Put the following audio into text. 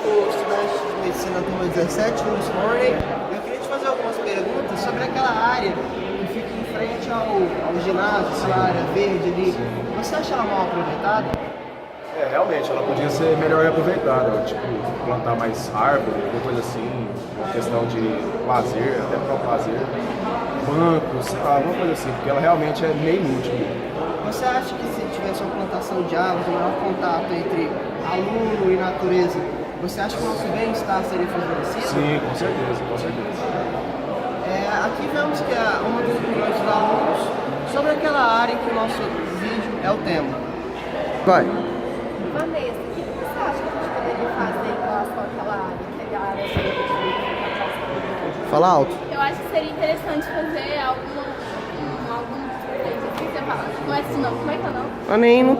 o estudante de medicina turma 17, Luiz Morney. Eu queria te fazer algumas perguntas sobre aquela área que fica em frente ao ginásio, essa área verde ali. Você acha ela mal aproveitada? Realmente, ela podia ser melhor aproveitada, tipo, plantar mais árvore, alguma coisa assim, uma questão de lazer, até para o lazer, bancos, sei lá, alguma coisa assim, porque ela realmente é meio inútil. Você acha que se tivesse uma plantação de árvores, um maior contato entre aluno e natureza, você acha que o nosso bem-estar seria favorecido? Sim, com certeza, com certeza. Aqui vemos que é uma das opiniões dos alunos sobre aquela área que o nosso vídeo é o tema. Vai. Vanessa, o que você acha que a gente poderia fazer em relação àquela área, que é a área de Fala alto. Eu acho que seria interessante fazer algum. Não é esse nome, como é que é o nome? Eu nem não